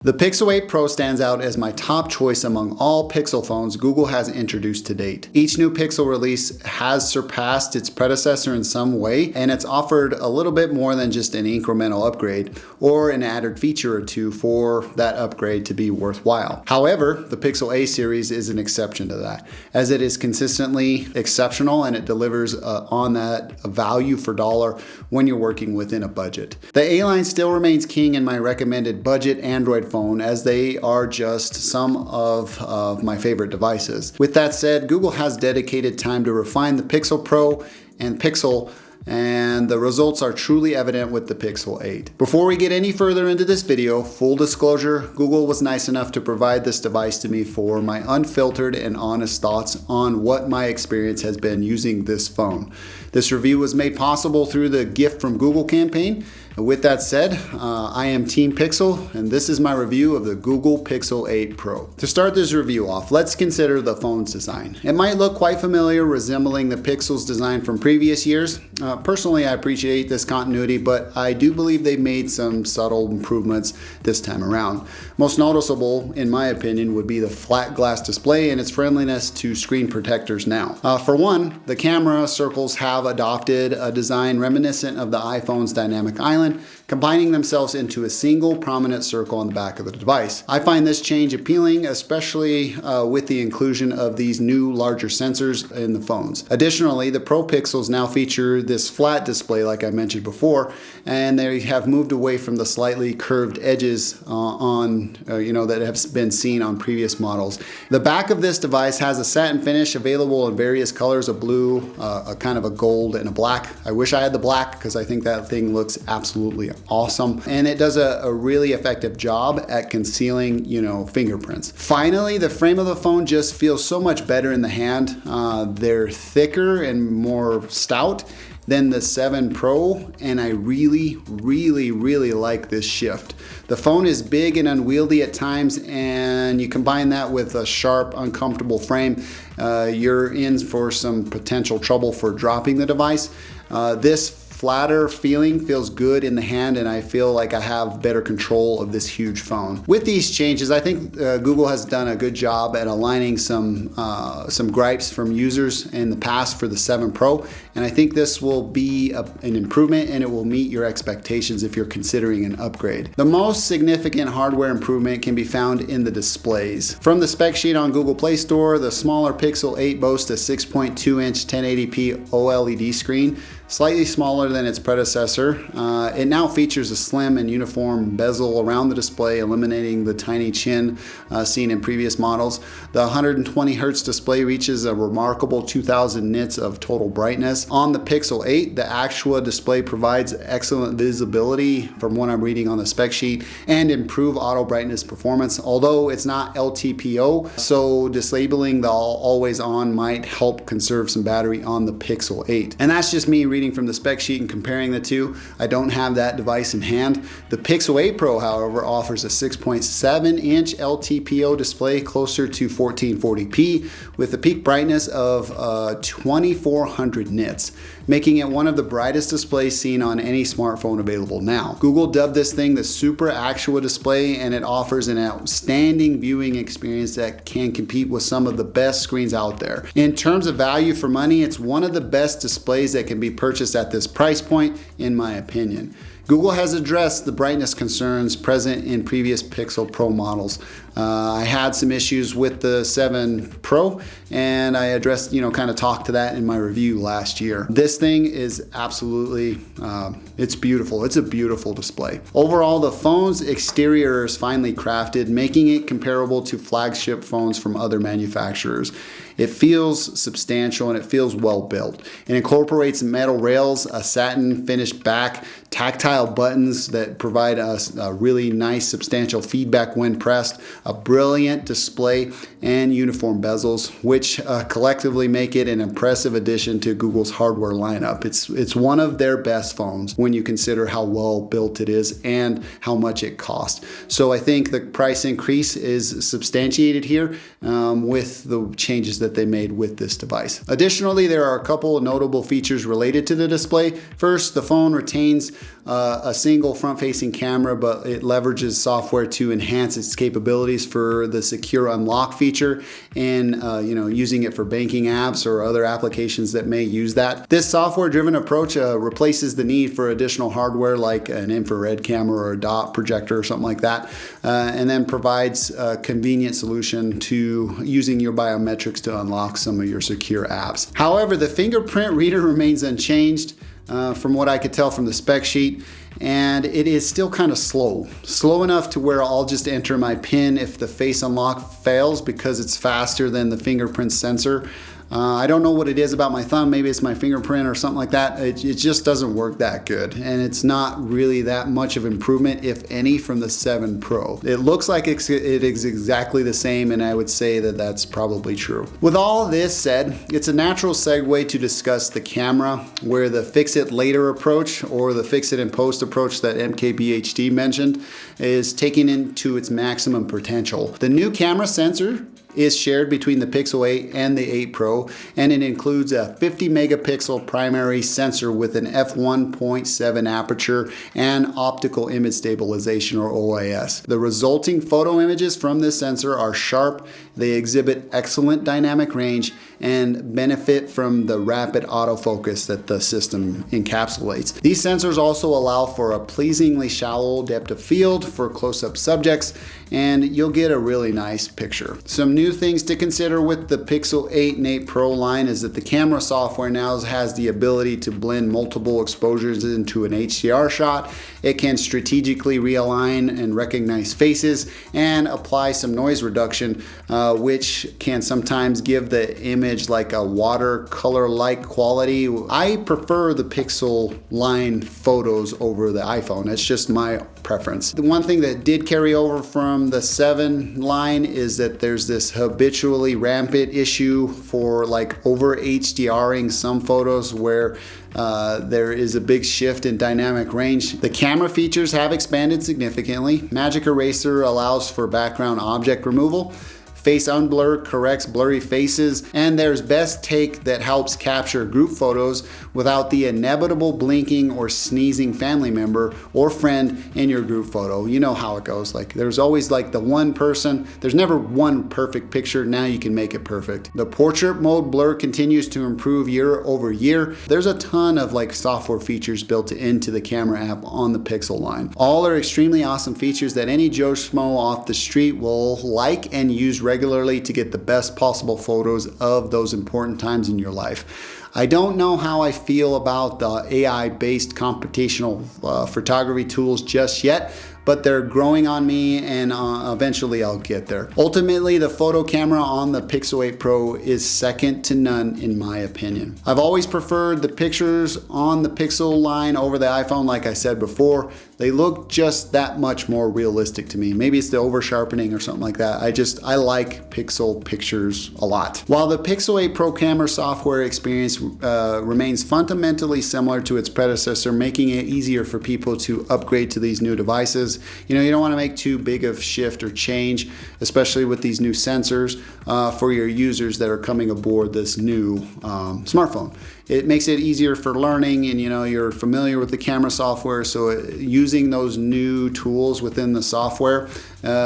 The Pixel 8 Pro stands out as my top choice among all Pixel phones Google has introduced to date. Each new Pixel release has surpassed its predecessor in some way, and it's offered a little bit more than just an incremental upgrade or an added feature or two for that upgrade to be worthwhile. However, the Pixel A series is an exception to that, as it is consistently exceptional and it delivers on that value for dollar when you're working within a budget. The A line still remains king in my recommended budget Android phone, as they are just some of my favorite devices. With that said, Google has dedicated time to refine the Pixel Pro and Pixel, and the results are truly evident with the Pixel 8. Before we get any further into this video, full disclosure, Google was nice enough to provide this device to me for my unfiltered and honest thoughts on what my experience has been using this phone. This review was made possible through the Gift from Google campaign. With that said, I am Team Pixel, and this is my review of the Google Pixel 8 Pro. To start this review off, let's consider the phone's design. It might look quite familiar, resembling the Pixel's design from previous years. Personally, I appreciate this continuity, but I do believe they've made some subtle improvements this time around. Most noticeable, in my opinion, would be the flat glass display and its friendliness to screen protectors now. For one, the camera circles have adopted a design reminiscent of the iPhone's dynamic island, combining themselves into a single prominent circle on the back of the device. I find this change appealing, especially with the inclusion of these new larger sensors in the phones. Additionally, the Pro Pixels now feature this flat display like I mentioned before, and they have moved away from the slightly curved edges that have been seen on previous models. The back of this device has a satin finish available in various colors, a blue, a kind of a gold, and a black. I wish I had the black because I think that thing looks absolutely awesome, and it does a really effective job at concealing, fingerprints. Finally, the frame of the phone just feels so much better in the hand. They're thicker and more stout than the 7 Pro, and I really like this shift. The phone is big and unwieldy at times, and you combine that with a sharp, uncomfortable frame, you're in for some potential trouble for dropping the device. This flatter feeling feels good in the hand, and I feel like I have better control of this huge phone. With these changes, I think Google has done a good job at aligning some gripes from users in the past for the 7 Pro, and I think this will be an improvement, and it will meet your expectations if you're considering an upgrade. The most significant hardware improvement can be found in the displays. From the spec sheet on Google Play Store, the smaller Pixel 8 boasts a 6.2-inch 1080p OLED screen, slightly smaller than its predecessor. It now features a slim and uniform bezel around the display, eliminating the tiny chin seen in previous models. The 120 Hz display reaches a remarkable 2000 nits of total brightness. On the Pixel 8, the actual display provides excellent visibility from what I'm reading on the spec sheet and improved auto brightness performance, although it's not LTPO, so disabling the always on might help conserve some battery on the Pixel 8. And that's just me reading from the spec sheet and comparing the two. I don't have that device in hand. The Pixel 8 Pro, however, offers a 6.7-inch LTPO display closer to 1440p with a peak brightness of 2400 nits, making it one of the brightest displays seen on any smartphone available now. Google dubbed this thing the Super Actual Display, and it offers an outstanding viewing experience that can compete with some of the best screens out there. In terms of value for money, it's one of the best displays that can be purchased at this price point, in my opinion. Google has addressed the brightness concerns present in previous Pixel Pro models. I had some issues with the 7 Pro, and I addressed, kind of talked to that in my review last year. This thing is absolutely, it's beautiful. It's a beautiful display. Overall, the phone's exterior is finely crafted, making it comparable to flagship phones from other manufacturers. It feels substantial and it feels well built. It incorporates metal rails, a satin finished back, tactile buttons that provide us a really nice substantial feedback when pressed, a brilliant display, and uniform bezels, which collectively make it an impressive addition to Google's hardware lineup. It's one of their best phones when you consider how well built it is and how much it costs. So I think the price increase is substantiated here with the changes that they made with this device. Additionally, there are a couple of notable features related to the display. First, the phone retains a single front-facing camera, but it leverages software to enhance its capabilities for the secure unlock feature and using it for banking apps or other applications that may use that. This software-driven approach replaces the need for additional hardware like an infrared camera or a dot projector or something like that, and then provides a convenient solution to using your biometrics to unlock some of your secure apps. However, the fingerprint reader remains unchanged from what I could tell from the spec sheet, and it is still kind of slow enough to where I'll just enter my PIN if the face unlock fails because it's faster than the fingerprint sensor. I don't know what it is about my thumb. Maybe it's my fingerprint or something like that. It just doesn't work that good. And it's not really that much of improvement, if any, from the 7 Pro. It looks like it is exactly the same, and I would say that that's probably true. With all this said, it's a natural segue to discuss the camera, where the fix it later approach or the fix it in post approach that MKBHD mentioned is taking into its maximum potential. The new camera sensor is shared between the Pixel 8 and the 8 Pro, and it includes a 50 megapixel primary sensor with an f1.7 aperture and optical image stabilization, or OIS. The resulting photo images from this sensor are sharp, they exhibit excellent dynamic range, and benefit from the rapid autofocus that the system encapsulates. These sensors also allow for a pleasingly shallow depth of field for close-up subjects, and you'll get a really nice picture. Some new things to consider with the Pixel 8 and 8 Pro line is that the camera software now has the ability to blend multiple exposures into an HDR shot. It can strategically realign and recognize faces and apply some noise reduction, which can sometimes give the image like a watercolor-like quality. I prefer the Pixel line photos over the iPhone. It's just my preference. The one thing that did carry over from the 7 line is that there's this habitually rampant issue for like over HDRing some photos where there is a big shift in dynamic range. The camera features have expanded significantly. Magic Eraser allows for background object removal. Face Unblur corrects blurry faces, and there's Best Take that helps capture group photos without the inevitable blinking or sneezing family member or friend in your group photo. You know how it goes. Like there's always like the one person. There's never one perfect picture. Now you can make it perfect. The portrait mode blur continues to improve year over year. There's a ton of like software features built into the camera app on the Pixel line. All are extremely awesome features that any Joe Schmo off the street will like and use regularly to get the best possible photos of those important times in your life. I don't know how I feel about the AI-based computational photography tools just yet, but they're growing on me, and eventually I'll get there. Ultimately, the photo camera on the Pixel 8 Pro is second to none in my opinion. I've always preferred the pictures on the Pixel line over the iPhone, like I said before. They look just that much more realistic to me. Maybe it's the over sharpening or something like that. I like Pixel pictures a lot. While the Pixel 8 Pro camera software experience remains fundamentally similar to its predecessor, making it easier for people to upgrade to these new devices. You know, you don't want to make too big of shift or change, especially with these new sensors for your users that are coming aboard this new smartphone. It makes it easier for learning, and you're familiar with the camera software, so using those new tools within the software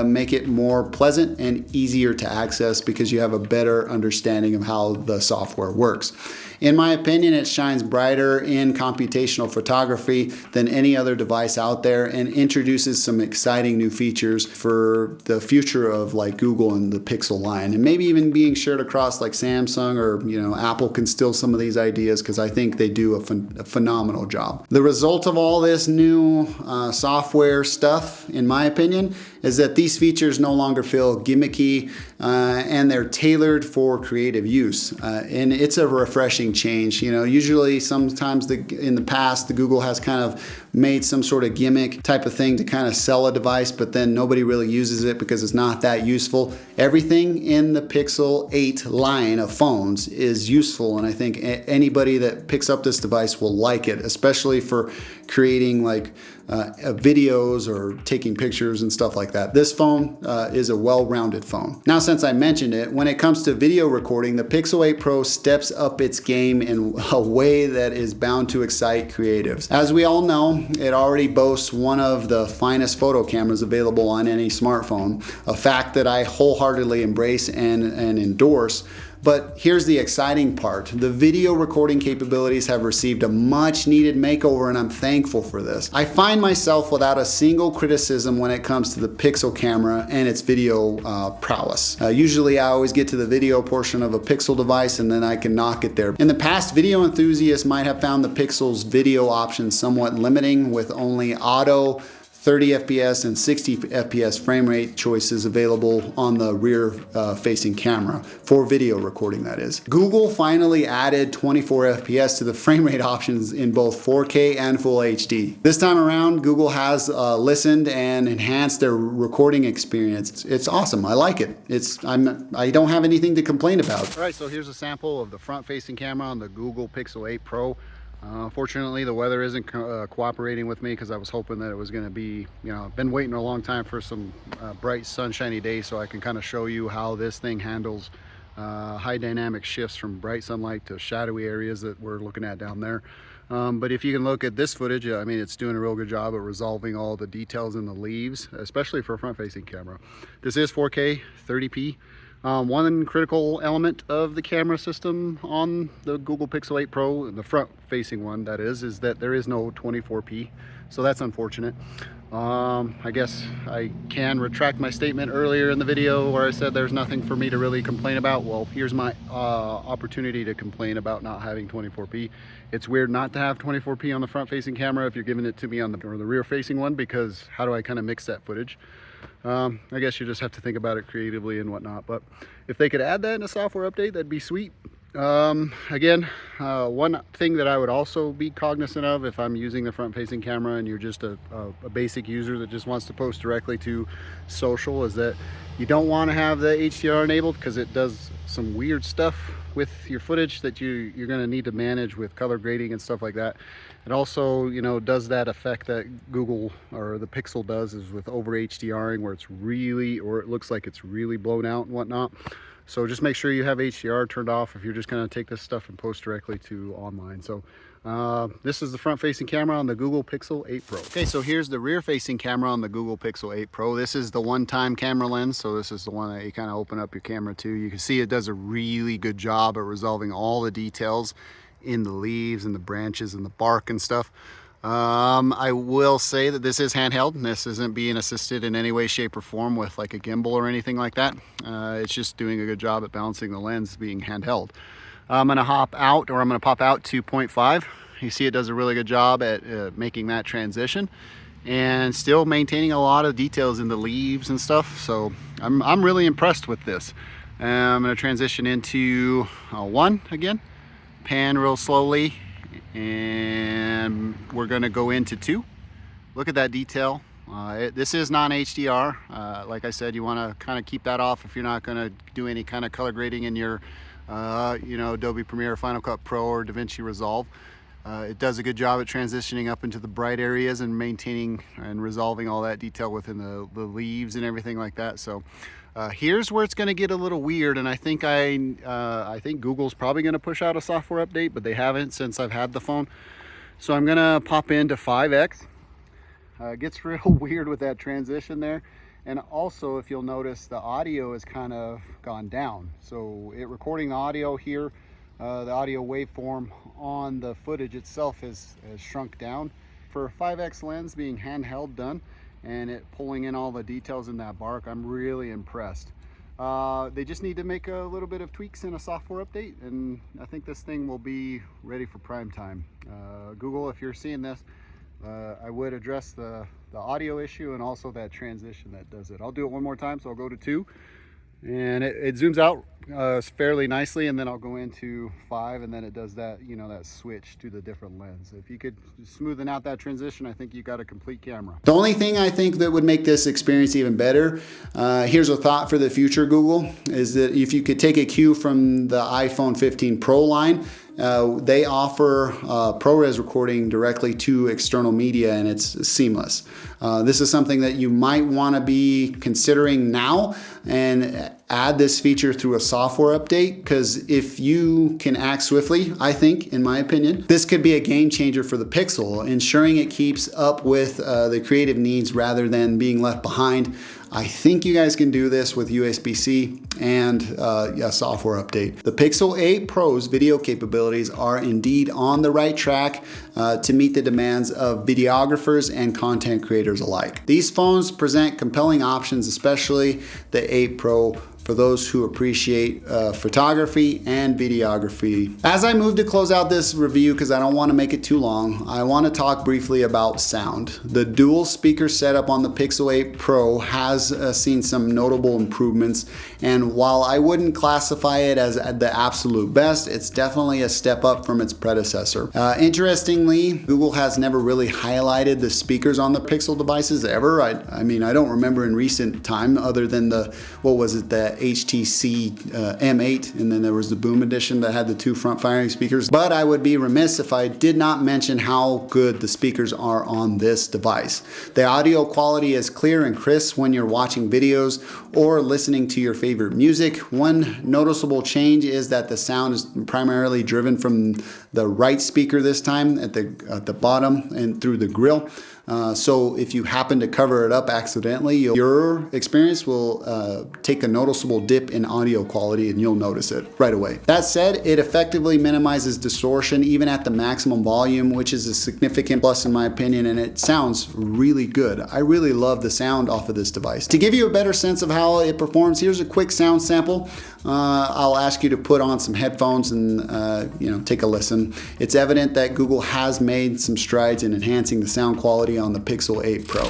make it more pleasant and easier to access because you have a better understanding of how the software works. In my opinion, it shines brighter in computational photography than any other device out there, and introduces some exciting new features for the future of like Google and the Pixel line, and maybe even being shared across like Samsung or Apple can steal some of these ideas, because I think they do a phenomenal job. The result of all this new software stuff, in my opinion, is that these features no longer feel gimmicky and they're tailored for creative use. And it's a refreshing change. Usually sometimes in the past, the Google has kind of made some sort of gimmick type of thing to kind of sell a device, but then nobody really uses it because it's not that useful. Everything in the Pixel 8 line of phones is useful, and I think anybody that picks up this device will like it, especially for creating like videos or taking pictures and stuff like that. This phone is a well-rounded phone. Now, since I mentioned it, when it comes to video recording, the Pixel 8 Pro steps up its game in a way that is bound to excite creatives. As we all know, it already boasts one of the finest photo cameras available on any smartphone, a fact that I wholeheartedly embrace and endorse. But here's the exciting part. The video recording capabilities have received a much needed makeover, and I'm thankful for this. I find myself without a single criticism when it comes to the Pixel camera and its video prowess. Usually I always get to the video portion of a Pixel device and then I can knock it there. In the past, video enthusiasts might have found the Pixel's video options somewhat limiting, with only auto, 30 FPS and 60 FPS frame rate choices available on the rear facing camera for video recording, that is. Google finally added 24 FPS to the frame rate options in both 4K and Full HD. This time around, Google has listened and enhanced their recording experience. It's awesome. I like it. I don't have anything to complain about. All right, so here's a sample of the front facing camera on the Google Pixel 8 Pro. Fortunately, the weather isn't cooperating with me, because I was hoping that it was going to be, I've been waiting a long time for some bright sunshiny days so I can kind of show you how this thing handles high dynamic shifts from bright sunlight to shadowy areas that we're looking at down there. But if you can look at this footage, I mean, it's doing a real good job at resolving all the details in the leaves, especially for a front-facing camera. This is 4K 30p. One critical element of the camera system on the Google Pixel 8 Pro, the front-facing one that is that there is no 24p, so that's unfortunate. I guess I can retract my statement earlier in the video where I said there's nothing for me to really complain about. Well, here's my opportunity to complain about not having 24p. It's weird not to have 24p on the front-facing camera if you're giving it to me on the rear-facing one, because how do I kind of mix that footage? I guess you just have to think about it creatively and whatnot, but if they could add that in a software update, that'd be sweet. Again, one thing that I would also be cognizant of if I'm using the front-facing camera and you're just a basic user that just wants to post directly to social, is that you don't want to have the HDR enabled, because it does some weird stuff with your footage that you're going to need to manage with color grading and stuff like that. It also, does that effect that Google or the Pixel does, is with over HDRing, where it's really, or it looks like it's really blown out and whatnot. So just make sure you have HDR turned off if you're just going to take this stuff and post directly to online. So this is the front-facing camera on the Google Pixel 8 Pro. Okay, so here's the rear-facing camera on the Google Pixel 8 Pro. This is the one-time camera lens, so this is the one that you kind of open up your camera to. You can see it does a really good job at resolving all the details in the leaves and the branches and the bark and stuff. I will say that this is handheld, and this isn't being assisted in any way, shape, or form with like a gimbal or anything like that. It's just doing a good job at balancing the lens being handheld. I'm going to pop out to 0.5. You see it does a really good job at making that transition and still maintaining a lot of details in the leaves and stuff. So I'm really impressed with this. I'm going to transition into 1 again, pan real slowly, and we're going to go into 2. Look at that detail. This is non-HDR. Like I said, you want to kind of keep that off if you're not going to do any kind of color grading in your Adobe Premiere, Final Cut Pro, or DaVinci Resolve. It does a good job at transitioning up into the bright areas and maintaining and resolving all that detail within the leaves and everything like that. So here's where it's going to get a little weird, and I think Google's probably going to push out a software update, but they haven't since I've had the phone. So I'm going to pop into 5x. It gets real weird with that transition there. And also, if you'll notice, the audio has kind of gone down. So recording the audio here, the audio waveform on the footage itself has shrunk down. For a 5x lens being handheld done and it pulling in all the details in that bark, I'm really impressed. They just need to make a little bit of tweaks in a software update, and I think this thing will be ready for prime time. Google, if you're seeing this, I would address the audio issue and also that transition that does it. I'll do it one more time, so I'll go to 2, and it zooms out fairly nicely, and then I'll go into 5, and then it does that, that switch to the different lens. If you could smoothen out that transition, I think you got a complete camera. The only thing I think that would make this experience even better, here's a thought for the future, Google, is that if you could take a cue from the iPhone 15 Pro line, They offer ProRes recording directly to external media, and it's seamless. This is something that you might want to be considering now and add this feature through a software update, because if you can act swiftly, I think, in my opinion, this could be a game changer for the Pixel, ensuring it keeps up with the creative needs rather than being left behind. I think you guys can do this with USB-C and a software update. The Pixel 8 Pro's video capabilities are indeed on the right track to meet the demands of videographers and content creators alike. These phones present compelling options, especially the 8 Pro, for those who appreciate photography and videography. As I move to close out this review, because I don't want to make it too long, I want to talk briefly about sound. The dual speaker setup on the Pixel 8 Pro has seen some notable improvements, and while I wouldn't classify it as the absolute best, it's definitely a step up from its predecessor. Interestingly, Google has never really highlighted the speakers on the Pixel devices ever. I mean, I don't remember in recent time, other than the HTC M8, and then there was the Boom Edition that had the two front-firing speakers. But I would be remiss if I did not mention how good the speakers are on this device. The audio quality is clear and crisp when you're watching videos or listening to your favorite music. One noticeable change is that the sound is primarily driven from the right speaker this time at the bottom and through the grill. So if you happen to cover it up accidentally, your experience will take a noticeable dip in audio quality, and you'll notice it right away. That said, it effectively minimizes distortion even at the maximum volume, which is a significant plus in my opinion, and it sounds really good. I really love the sound off of this device. To give you a better sense of how it performs, here's a quick sound sample. I'll ask you to put on some headphones and take a listen. It's evident that Google has made some strides in enhancing the sound quality on the Pixel 8 Pro.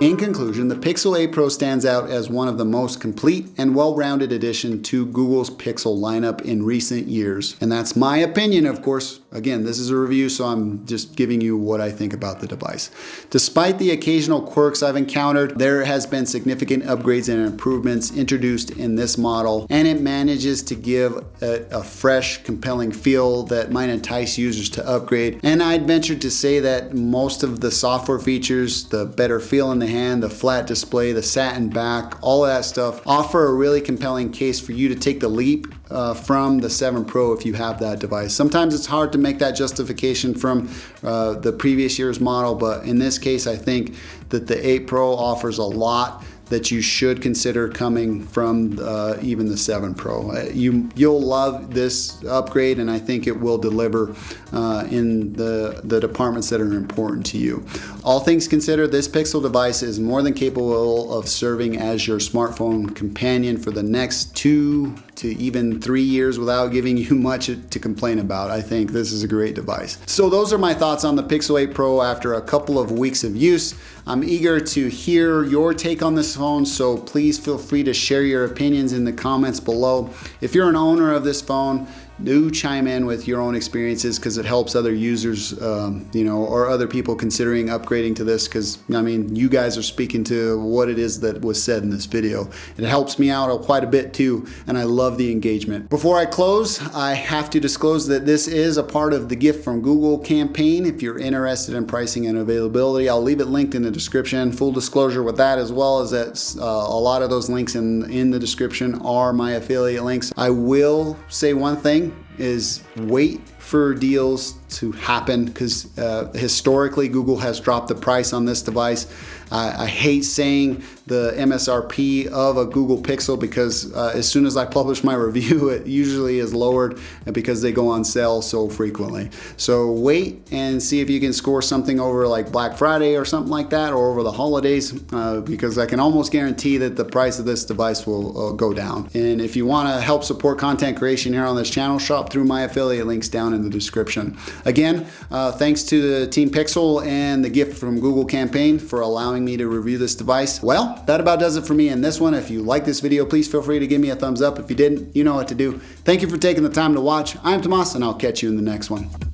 In conclusion, the Pixel 8 Pro stands out as one of the most complete and well-rounded addition to Google's Pixel lineup in recent years. And that's my opinion, of course. Again, this is a review, so I'm just giving you what I think about the device. Despite the occasional quirks I've encountered, there has been significant upgrades and improvements introduced in this model, and it manages to give a fresh, compelling feel that might entice users to upgrade. And I'd venture to say that most of the software features, the better feel in the hand, the flat display, the satin back, all of that stuff offer a really compelling case for you to take the leap from the 7 Pro if you have that device. Sometimes it's hard to make that justification from the previous year's model, but in this case I think that the 8 Pro offers a lot that you should consider coming from even the 7 Pro. You'll love this upgrade, and I think it will deliver in the departments that are important to you. All things considered, this Pixel device is more than capable of serving as your smartphone companion for the next 2 to even 3 years without giving you much to complain about. I think this is a great device. So those are my thoughts on the Pixel 8 Pro after a couple of weeks of use. I'm eager to hear your take on this phone, so please feel free to share your opinions in the comments below. If you're an owner of this phone, do chime in with your own experiences, because it helps other users, you know, or other people considering upgrading to this, because I mean, you guys are speaking to what it is that was said in this video. It helps me out quite a bit too, and I love the engagement. Before I close, I have to disclose that this is a part of the gift from Google campaign. If you're interested in pricing and availability, I'll leave it linked in the description. Full disclosure with that, as well as that a lot of those links in the description are my affiliate links. I will say one thing is wait for deals to happen, because historically Google has dropped the price on this device. I hate saying the MSRP of a Google Pixel, because as soon as I publish my review, it usually is lowered because they go on sale so frequently. So wait and see if you can score something over like Black Friday or something like that, or over the holidays, because I can almost guarantee that the price of this device will go down. And if you want to help support content creation here on this channel, shop through my affiliate links down in the description. Again, thanks to the Team Pixel and the gift from Google campaign for allowing me to review this device. Well, that about does it for me in this one. If you like this video, please feel free to give me a thumbs up. If you didn't, you know what to do. Thank you for taking the time to watch. I'm Tomas, and I'll catch you in the next one.